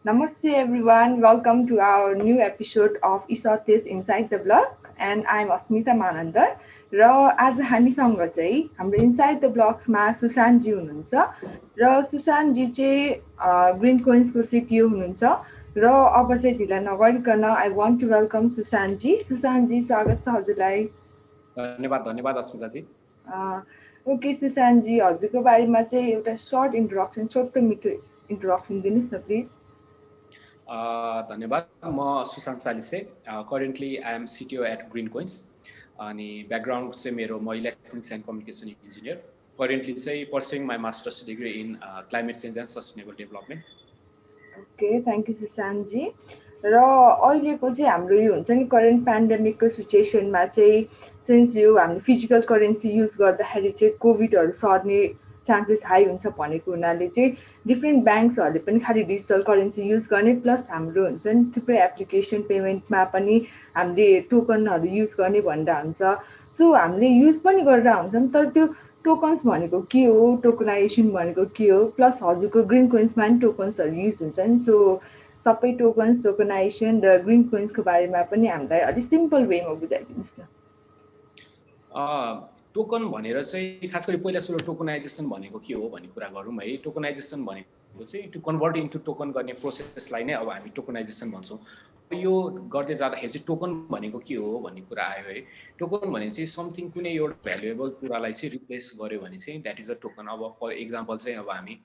Namaste everyone, welcome to our new episode of Isatis Inside the Block and I'm Asmita Manandar र आज हामीसँग चाहिँ हाम्रो inside the ब्लक्समा सुशान्तजी हुनुहुन्छ र सुशान्तजी चाहिँ ग्रिन कोइन्सको सिटिओ हुनुहुन्छ र अब चाहिँ ढिला नगरिकन आई वान्ट टु वेलकम सुशान्तजी स्वागत छ हजुरलाई धन्यवाद धन्यवाद अस्मिताजी ओके सुशान्तजी हजुरको बारेमा चाहिँ एउटा सर्ट इन्ट्रोडक्सन छोटो मिठो इन्ट्रोडक्सन दिनुहोस् न प्लिज धन्यवाद म Sushant Chalise currently I am CEO at Green Coins अनि ब्याकग्राउन्ड चाहिँ मेरो म electronics and communication engineer currently चाहिँ pursuing my masters degree in climate change and sustainable development okay thank you सुशान्तजी र अहिलेको चाहिँ हाम्रो यो हुन्छ नि करेन्ट पेन्डेमिकको सिचुएसनमा चाहिँ सिन्स यो हामीले फिजिकल करेन्सी युज गर्दाखेरि चाहिँ कोभिडहरू सर्ने चान्सेस हाई हुन्छ भनेको हुनाले चाहिँ डिफ्रेन्ट ब्याङ्क्सहरूले पनि खालि डिजिटल करेन्सी युज गर्ने प्लस हाम्रो हुन्छ नि थुप्रै एप्लिकेसन पेमेन्टमा पनि हामीले टोकनहरू युज गर्ने भनेर हुन्छ सो हामीले युज पनि गरेर हुन्छौँ तर त्यो टोकन्स भनेको के हो टोकनाइजेसन भनेको के हो प्लस हजुरको ग्रिन कोइन्समा पनि टोकन्सहरू युज हुन्छ नि सो सबै टोकन्स टोकनाइजेसन र ग्रिन कोइन्सको बारेमा पनि हामीलाई अलिक सिम्पल वेमा बुझाइदिनुहोस् न टोकन भनेर चाहिँ खास गरी पहिला सुरु टोकनाइजेसन भनेको के हो भन्ने कुरा गरौँ है टोकनाइजेसन भनेको चाहिँ टु कन्भर्ट इन्टु टोकन गर्ने प्रोसेसलाई नै अब हामी टोकनाइजेसन भन्छौँ यो गर्दै जाँदाखेरि चाहिँ टोकन भनेको के हो भन्ने कुरा आयो है टोकन भने चाहिँ समथिङ कुनै एउटा भ्यालुएबल कुरालाई चाहिँ रिप्लेस गर्यो भने चाहिँ द्याट इज अ टोकन अब फर एक्जाम्पल चाहिँ अब हामी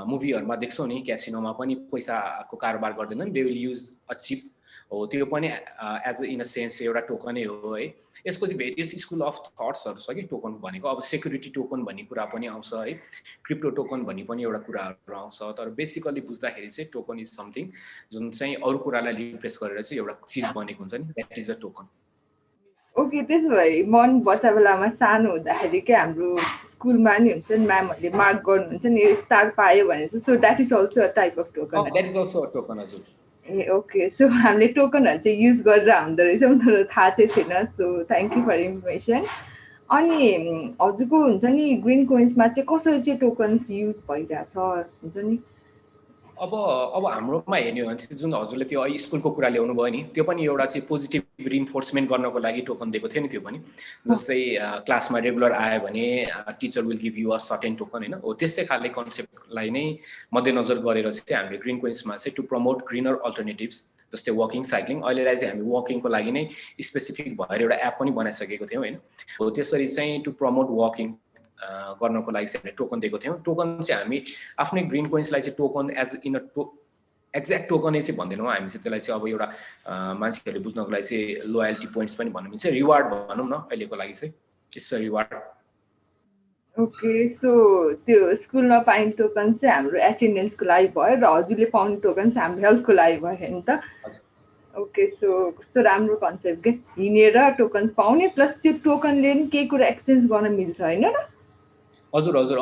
मुभीहरूमा देख्छौँ नि क्यासिनोमा पनि पैसाको कारोबार गर्दैनन् they will use a chip हो त्यो पनि एज इन अ सेन्स एउटा टोकनै हो है यसको चाहिँ भेरियस स्कुल अफ थट्सहरू छ कि टोकन भनेको अब सेक्युरिटी टोकन भन्ने कुरा पनि आउँछ है क्रिप्टो टोकन भन्ने पनि एउटा कुराहरू आउँछ तर बेसिकली बुझ्दाखेरि चाहिँ टोकन इज समथिङ जुन चाहिँ अरू कुरालाई रिप्लेस गरेर चाहिँ एउटा चिज बनेको हुन्छ नि that is a token okay त्यसो भए मन बच्चा बेलामा सानो हुँदाखेरि क्या हाम्रो स्कुलमा नि हुन्छ नि म्यामहरूले मार्क गर्नुहुन्छ नि स्टार पायो भने चाहिँ so that is also a type of token that is also a token हजुर ए ओके सो हामीले टोकनहरू चाहिँ युज गरेर हुँदो रहेछौँ तर थाहा चाहिँ थिएन so thank you for information अनि हजुरको हुन्छ नि ग्रिन कोइन्समा चाहिँ कसरी चाहिँ टोकन्स युज भइरहेछ हुन्छ नि अब हाम्रोमा हेर्ने हो भने चाहिँ जुन हजुरले त्यो स्कुलको कुरा ल्याउनु भयो नि त्यो पनि एउटा चाहिँ पोजिटिभ रिइन्फोर्समेन्ट गर्नको लागि टोकन दिएको थियो नि त्यो पनि जस्तै क्लासमा रेगुलर आयो भने teacher will give you a certain token होइन हो त्यस्तै खाले कन्सेप्टलाई नै मध्यनजर गरेर चाहिँ हामीले ग्रिन कोइन्समा चाहिँ टु प्रमोट ग्रिनर अल्टरनेटिभ्स जस्तै वकिङ साइक्लिङ अहिलेलाई चाहिँ हामी वकिङको लागि नै स्पेसिफिक भएर एउटा एप पनि बनाइसकेको थियौँ होइन हो त्यसरी चाहिँ टु प्रमोट वकिङ गर्नको लागि चाहिँ हामीले टोकन दिएको थियौँ टोकन चाहिँ हामी आफ्नै ग्रिन कोइन्सलाई चाहिँ token as in a exact टोकनै चाहिँ भन्दैनौँ हामी चाहिँ त्यसलाई चाहिँ अब एउटा मान्छेहरूले बुझ्नको लागि चाहिँ लोयल्टी पोइन्ट्स पनि भन्नु मिल्छ रिवार्ड भनौँ न अहिलेको लागि चाहिँ it's a reward okay so त्यो स्कुलमा पाइने टोकन चाहिँ हाम्रो एटेन्डेन्सको लागि भयो र हजुरले पाउने टोकन चाहिँ हाम्रो हेल्थको लागि भयो नि त ओके सो कस्तो राम्रो कन्सेप्ट के हिँडेर टोकन पाउने प्लस त्यो टोकनले नि केही कुरा एक्सचेन्ज गर्न मिल्छ होइन र हजुर हजुर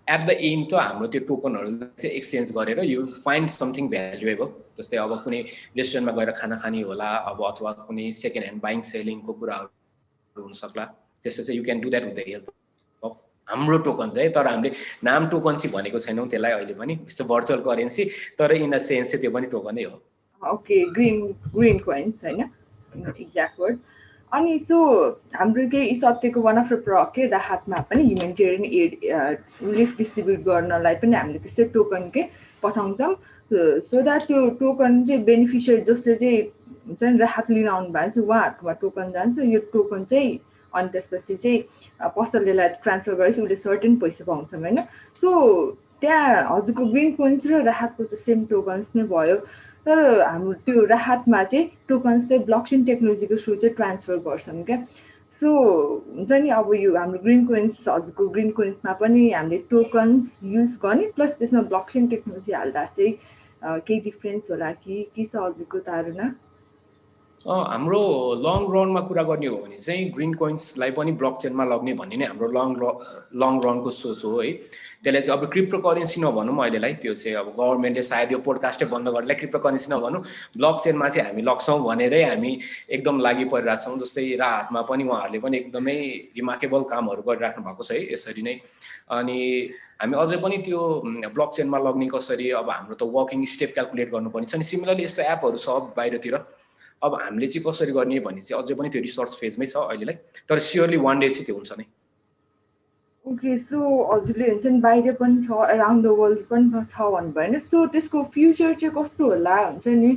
एट द एम त हाम्रो त्यो टोकनहरू चाहिँ एक्सचेन्ज गरेर यु फाइन्ड समथिङ भ्यालुएबल जस्तै अब कुनै रेस्टुरेन्टमा गएर खाना खाने होला अब अथवा कुनै सेकेन्ड ह्यान्ड बाइङ सेलिङको कुराहरू हुनसक्ला त्यस्तो चाहिँ you can do that with the help of हाम्रो टोकन चाहिँ तर हामीले नाम टोकन चाहिँ भनेको छैनौँ त्यसलाई अहिले पनि यस्तो भर्चुअल करेन्सी तर इन अ सेन्स चाहिँ त्यो पनि टोकनै हो ओके ग्रिन कोइन्स होइन एक्ज्याक्ट वर्ड अनि सो हाम्रो केही सत्यको वान अफ द प्रडक्ट के राहतमा पनि ह्युमेनिटेरियन एड रिलिफ डिस्ट्रिब्युट गर्नलाई पनि हामीले त्यस्तै टोकन के पठाउँछौँ सो द्याट त्यो टोकन चाहिँ बेनिफिसियरी जसले चाहिँ हुन्छ नि राहत लिन आउनु भएको छ उहाँहरूकोमा टोकन जान्छ यो टोकन चाहिँ अनि त्यसपछि चाहिँ पसललेलाई ट्रान्सफर गरेपछि उसले सर्टेन पैसा पाउँछौँ होइन सो त्यहाँ हजुरको ग्रिन कोइन्स र राहतको चाहिँ सेम टोकन्स नै भयो तर हाम्रो त्यो राहतमा चाहिँ टोकन्स चाहिँ ब्लकचेन टेक्नोलोजीको थ्रु चाहिँ ट्रान्सफर गर्छौँ क्या सो हुन्छ नि अब यो हाम्रो ग्रिन कोइन्स हजुरको ग्रिन कोइन्समा पनि हामीले टोकन्स युज गर्ने प्लस त्यसमा ब्लकचेन टेक्नोलोजी हाल्दा चाहिँ केही डिफ्रेन्स होला कि के छ हजुरको धारणा हाम्रो लङ रनमा कुरा गर्ने हो भने चाहिँ ग्रिन कोइन्सलाई पनि ब्लक चेनमा लग्ने भन्ने नै हाम्रो लङ रनको सोच हो है। त्यसलाई चाहिँ अब क्रिप्टो करेन्सी नभनौँ अहिलेलाई, त्यो चाहिँ अब गभर्मेन्टले सायद यो पोडकास्टै बन्द गरेर क्रिप्टो करेन्सी नभनौँ, ब्लक चेनमा चाहिँ हामी लग्छौँ भनेरै हामी एकदम लागि परिरहेछौँ। जस्तै राहतमा पनि उहाँहरूले पनि एकदमै रिमार्केबल कामहरू गरिराख्नु भएको छ है यसरी नै। अनि हामी अझै पनि त्यो ब्लक चेनमा लग्ने कसरी, अब हाम्रो त वर्किङ स्टेप क्यालकुलेट गर्नुपर्ने छ नि। सिमिलरली यस्तो एपहरू छ बाहिरतिर, अब हामीले चाहिँ कसरी गर्ने भन्ने चाहिँ अझै पनि त्यो रिसर्च फेजमै छ अहिलेलाई, तर स्योरली वान डे चाहिँ त्यो हुन्छ नै। ओके, सो हजुरले हुन्छ नि बाहिर पनि छ, अराउन्ड द वर्ल्ड पनि छ भन्नुभयो होइन, सो त्यसको फ्युचर चाहिँ कस्तो होला हुन्छ नि,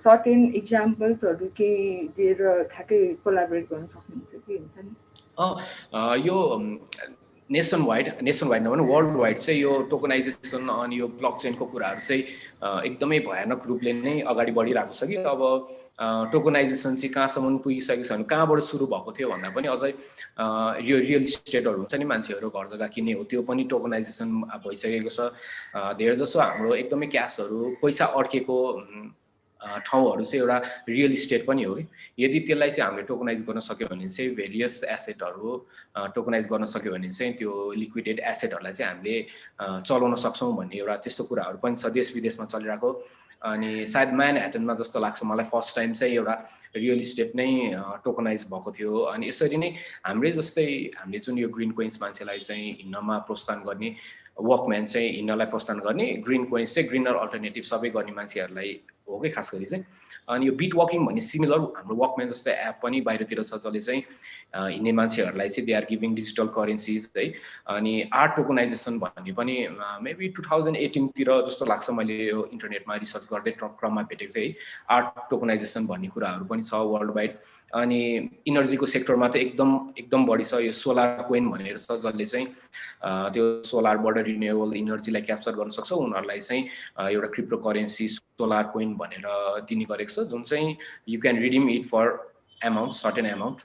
सर्टेन इक्जाम्पल्सहरू केही दिएर ठ्याक्कै कोलाबरेट गर्न सक्नुहुन्छ कि हुन्छ नि? यो नेसन वाइड नभनौँ वर्ल्ड वाइड चाहिँ यो टोकनाइजेसन अनि यो ब्लक चेनको कुराहरू चाहिँ एकदमै भयानक रूपले नै अगाडि बढिरहेको छ कि। अब टोकनाइजेसन चाहिँ कहाँसम्म पुगिसकेको छ भने कहाँबाट सुरु भएको थियो भन्दा पनि अझै यो रियल इस्टेटहरू हुन्छ नि, मान्छेहरू घर जग्गा किन्ने हो, त्यो पनि टोकनाइजेसन भइसकेको छ। धेरै जसो हाम्रो एकदमै क्यासहरू पैसा अड्केको ठाउँहरू चाहिँ एउटा रियल इस्टेट पनि हो कि। यदि त्यसलाई चाहिँ हामीले टोकनाइज गर्न सक्यो भने चाहिँ भेरियस एसेटहरू टोकनाइज गर्न सक्यो भने चाहिँ त्यो लिक्विडेड एसेटहरूलाई चाहिँ हामीले चलाउन सक्छौँ भन्ने एउटा त्यस्तो कुराहरू पनि छ देश विदेशमा चलिरहेको। अनि सायद म्यानहट्टनमा जस्तो लाग्छ मलाई फर्स्ट टाइम चाहिँ एउटा रियल इस्टेट नै टोकनाइज भएको थियो। अनि यसरी नै हाम्रै जस्तै हामीले जुन यो ग्रिन कोइन्स मान्छेलाई चाहिँ हिँड्नमा प्रोत्साहन गर्ने, वकम्यान चाहिँ हिँड्नलाई प्रोत्साहन गर्ने, ग्रिन कोइन्स चाहिँ ग्रिनर अल्टरनेटिभ सबै गर्ने मान्छेहरूलाई हो कि खास गरी चाहिँ। अनि यो बिट वकिङ भन्ने सिमिलर हाम्रो वकम्यान जस्तै एप पनि बाहिरतिर छ जसले चाहिँ हिँड्ने मान्छेहरूलाई चाहिँ they are giving digital currencies है। अनि आर्ट टोकनाइजेसन भन्ने पनि मेबी 2018तिर जस्तो लाग्छ, मैले यो इन्टरनेटमा रिसर्च गर्दै क्रममा भेटेको थिएँ है। आर्ट टोकनाइजेसन भन्ने कुराहरू पनि छ वर्ल्ड वाइड। अनि इनर्जीको सेक्टरमा त एकदम बढी छ। यो सोलर कोइन भनेर छ जसले चाहिँ त्यो सोलरबाट रिन्युएबल इनर्जीलाई क्याप्चर गर्न सक्छ, उनीहरूलाई चाहिँ एउटा क्रिप्टो करेन्सी सोलर कोइन भनेर दिने गरेको छ, जुन चाहिँ you can redeem it for amount, certain amount.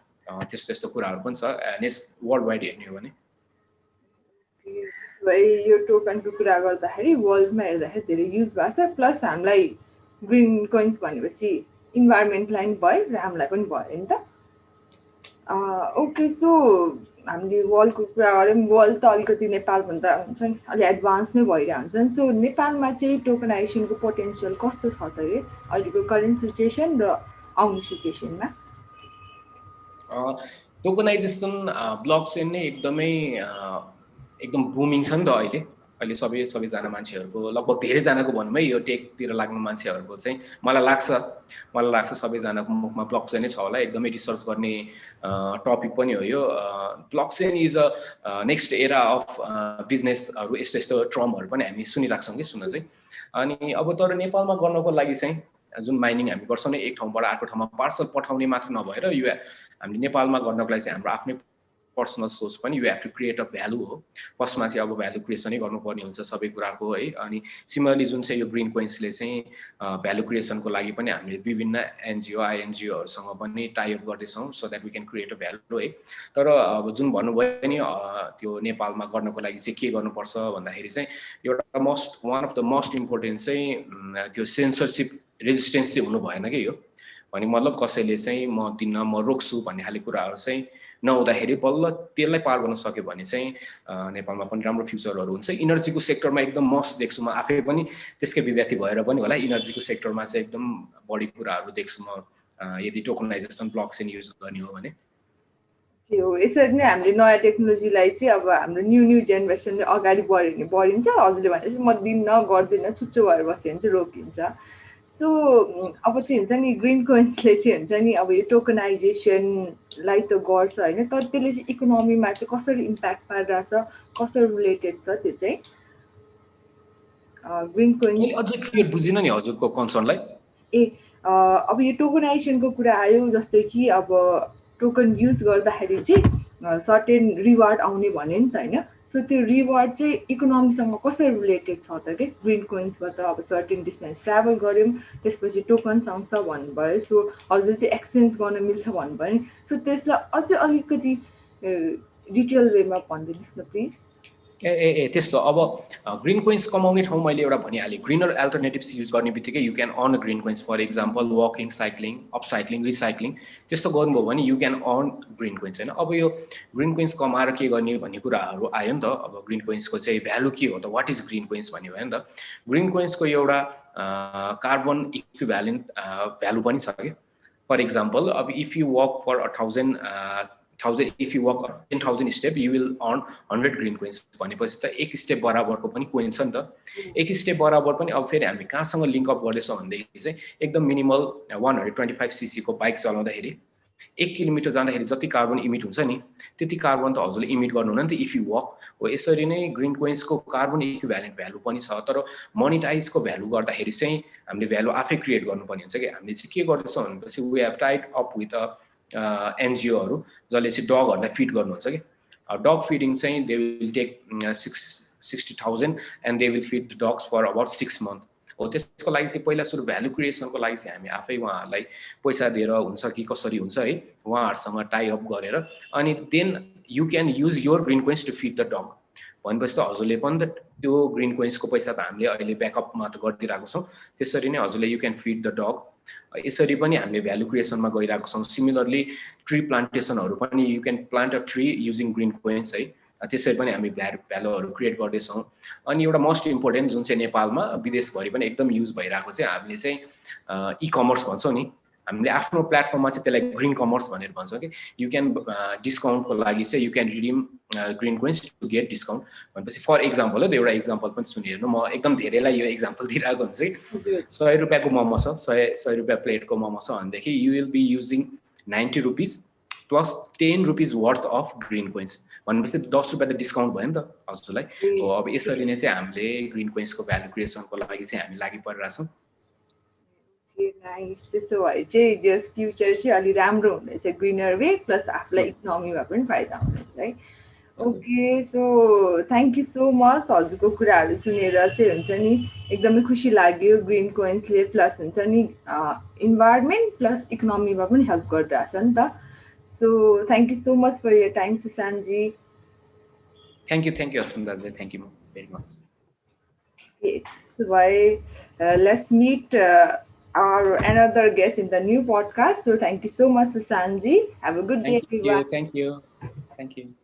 त्यस्तो कुराहरू पनि छ वर्ल्ड वाइड हेर्ने हो भने। यो टोकनको कुरा गर्दाखेरि वर्ल्डमा हेर्दाखेरि धेरै युज भएको छ, प्लस हामीलाई ग्रिन कोइन्स भनेपछि इन्भाइरोमेन्टलाई पनि भयो र हामीलाई पनि भयो नि त। ओके, सो हामीले वर्ल्डको कुरा गऱ्यौँ, वर्ल्ड त अलिकति नेपालभन्दा हुन्छ नि अलि एडभान्स नै भइरहेको हुन्छ नि। सो नेपालमा चाहिँ टोकनाइजेसनको पोटेन्सियल कस्तो छ त अरे अहिलेको करेन्ट सिचुएसन र आउने सिचुएसनमा? टोकनाइजेसन ब्लक चेन नै एकदम बुमिङ छ नि त अहिले सबैजना मान्छेहरूको, लगभग धेरैजनाको भनौँ है, यो टेकतिर लाग्ने मान्छेहरूको चाहिँ मलाई लाग्छ सबैजनाको मुखमा ब्लक चेन नै छ होला। एकदमै रिसर्च गर्ने टपिक पनि हो यो। Block chain is a next era of बिजनेसहरू, यस्तो टर्महरू पनि हामी सुनिरहेको छौँ कि सुन्न चाहिँ। अनि अब तर नेपालमा गर्नको लागि चाहिँ जुन माइनिङ हामी गर्छौँ नि, एक ठाउँबाट अर्को ठाउँमा पार्सल पठाउने मात्र नभएर यो हामीले नेपालमा गर्नको लागि चाहिँ हाम्रो आफ्नै पर्सनल सोच पनि you have to create a value हो। फर्स्टमा चाहिँ अब भ्यालु क्रिएसनै गर्नुपर्ने हुन्छ सबै कुराको है। अनि सिमिलरली जुन चाहिँ यो ग्रिन कोइन्सले चाहिँ भ्यालु क्रिएसनको लागि पनि हामीले विभिन्न एनजिओ आइएनजिओहरूसँग पनि टाइअप गर्दैछौँ so that we can create a value है। तर अब जुन भन्नुभयो नि त्यो नेपालमा गर्नको लागि चाहिँ के गर्नुपर्छ भन्दाखेरि चाहिँ एउटा one of the most important चाहिँ त्यो सेन्सरसिप रेजिस्टेन्स चाहिँ हुनु भएन कि। यो भने मतलब कसैले चाहिँ म दिन्न, म रोक्छु भन्ने खाले कुराहरू चाहिँ नहुँदाखेरि बल्ल त्यसलाई पार गर्न सक्यो भने चाहिँ नेपालमा पनि राम्रो फ्युचरहरू हुन्छ। इनर्जीको सेक्टरमा एकदम मस्ट देख्छु म, आफै पनि त्यसकै विद्यार्थी भएर पनि होला, इनर्जीको सेक्टरमा चाहिँ एकदम बढी कुराहरू देख्छु म यदि टोकनाइजेसन ब्लक चेन युज गर्ने हो भने। हो, यसरी नै हामीले नयाँ टेक्नोलोजीलाई चाहिँ अब हाम्रो न्यू जेनेरेसनले अगाडि बढिन्छ। हजुरले भनेपछि म दिन्न गर्दिनँ छुच्चो भएर बस्यो भने चाहिँ रोकिन्छ। सो अब चाहिँ हुन्छ नि ग्रिन कोइन्सले चाहिँ हुन्छ नि अब यो टोकनाइजेसनलाई त गर्छ होइन, तर त्यसले चाहिँ इकोनोमीमा चाहिँ कसरी इम्प्याक्ट पारिरहेछ, कसरी रिलेटेड छ त्यो चाहिँ ग्रिन कोइन्स? अझै क्लियर बुझिन नि हजुरको कन्सर्नलाई। अब यो टोकनाइजेसनको कुरा आयो, जस्तै कि अब टोकन युज गर्दाखेरि चाहिँ सर्टेन रिवार्ड आउने भन्यो नि त होइन। सो त्यो रिवार्ड चाहिँ इकोनोमीसँग कसरी रिलेटेड छ त कि ग्रिन कोइन्सबाट अब सर्टेन डिस्टेन्स ट्राभल गऱ्यौँ त्यसपछि टोकन्स आउँछ भन्नुभयो। सो हजुर चाहिँ एक्सचेन्ज गर्न मिल्छ भन्नुभयो नि। सो त्यसलाई अझै अलिकति डिटेल वेमा भनिदिनुहोस् न प्लिज। त्यस्तो अब ग्रिन कोइन्स कमाउने ठाउँ मैले एउटा भनिहालेँ ग्रिनर अल्टरनेटिभ्स युज गर्ने बित्तिकै you can earn green coins for example walking cycling upcycling recycling त्यस्तो गर्नुभयो भने you can earn green coins होइन अब यो ग्रिन कोइन्स कमाएर के गर्ने भन्ने कुराहरू आयो नि त अब ग्रिन कोइन्सको चाहिँ भ्यालु के हो त वाट इज ग्रिन कोइन्स भन्ने भयो नि त ग्रिन कोइन्सको एउटा कार्बन इक्विभ्यालेन्ट भ्यालु पनि छ कि फर इक्जाम्पल अब if you work for 1000 if you walk 10,000 step you will earn 100 green coins भनेपछि त एक स्टेप बराबरको पनि कोइन छ नि त एक स्टेप बराबर पनि अब फेरि हामी कहाँसँग लिङ्क अप गर्दैछौँ भनेदेखि चाहिँ एकदम मिनिमल 125 सीसी को बाइक चलाउँदाखेरि 1 किलोमिटर जाँदाखेरि जति कार्बन इमिट हुन्छ नि त्यति कार्बन त हजुरले इमिट गर्नुहुन्न नि त इफ यु वक हो यसरी नै ग्रिन कोइन्सको कार्बन इक्विभ्यालेन्ट भ्यालु पनि छ तर मोनिटाइजको भ्यालु गर्दाखेरि चाहिँ हामीले भ्यालु आफै क्रिएट गर्नुपर्ने हुन्छ कि हामीले चाहिँ के गर्दैछौँ भनेपछि we have tied up with एनजिओहरू जसले चाहिँ डगहरूलाई फिड गर्नुहुन्छ कि डग फिडिङ चाहिँ they will take 60,000 and they will feed the dogs for about 6 month हो त्यसको लागि चाहिँ पहिला सुरु भ्यालु क्रिएसनको लागि चाहिँ हामी आफै उहाँहरूलाई पैसा दिएर हुन्छ कि कसरी हुन्छ है उहाँहरूसँग टाई अप गरेर अनि then you can use your Green coins to feed the dog भनेपछि त हजुरले पनि त त्यो ग्रिन कोइन्सको पैसा त हामीले अहिले ब्याकअपमा त गरिदिरहेको छौँ त्यसरी नै हजुरले यु क्यान फिड द डग यसरी पनि हामीले भ्यालु क्रिएसनमा गइरहेको छौँ सिमिलरली ट्री प्लान्टेसनहरू पनि you can plant a tree using green coins है त्यसरी पनि हामी भ्यालुहरू क्रिएट गर्दैछौँ अनि एउटा मोस्ट इम्पोर्टेन्ट जुन चाहिँ नेपालमा विदेशभरि पनि एकदम युज भइरहेको चाहिँ हामीले चाहिँ इ कमर्स भन्छौँ नि हामीले आफ्नो प्लेटफर्ममा चाहिँ त्यसलाई ग्रिन कमर्स भनेर भन्छौँ कि यु क्यान डिस्काउन्टको लागि चाहिँ you can redeem green coins to get discount भनेपछि फर इक्जाम्पल हो एउटा इक्जाम्पल पनि सुनिहेर्नु म एकदम धेरैलाई यो इक्जाम्पल दिइरहेको हुन्छ कि 100 रुपियाँको मोमो छ 100 रुपियाँ प्लेटको मोमो छ भनेदेखि you will be using 90 rupees plus 10 rupees worth of green coins भनेपछि 10 रुपियाँ त डिस्काउन्ट भयो नि त हजुरलाई हो अब यसरी नै चाहिँ हामीले ग्रिन कोइन्सको भ्यालु क्रिएसनको लागि चाहिँ हामी लागि परिरहेछौँ नाइस त्यसो भए चाहिँ जस फ्युचर चाहिँ अलि राम्रो हुनेछ ग्रिनर वे प्लस आफूलाई इकोनोमीमा पनि फाइदा हुनेछ है okay so thank you so much हजुरको कुराहरू सुनेर चाहिँ हुन्छ नि एकदमै खुसी लाग्यो ग्रिन कोइन्सले प्लस हुन्छ नि इन्भाइरोमेन्ट प्लस इकोनोमीमा पनि हेल्प गरिरहेछ नि त so thank you so much for your time सुशान्तजी थ्याङ्क यू अस्मिताजी थ्याङ्क यू भेरी मच त्यसो भए let's meet our another guest in the new podcast. So thank you so much, Susanji. Have a good day, everyone. Thank you.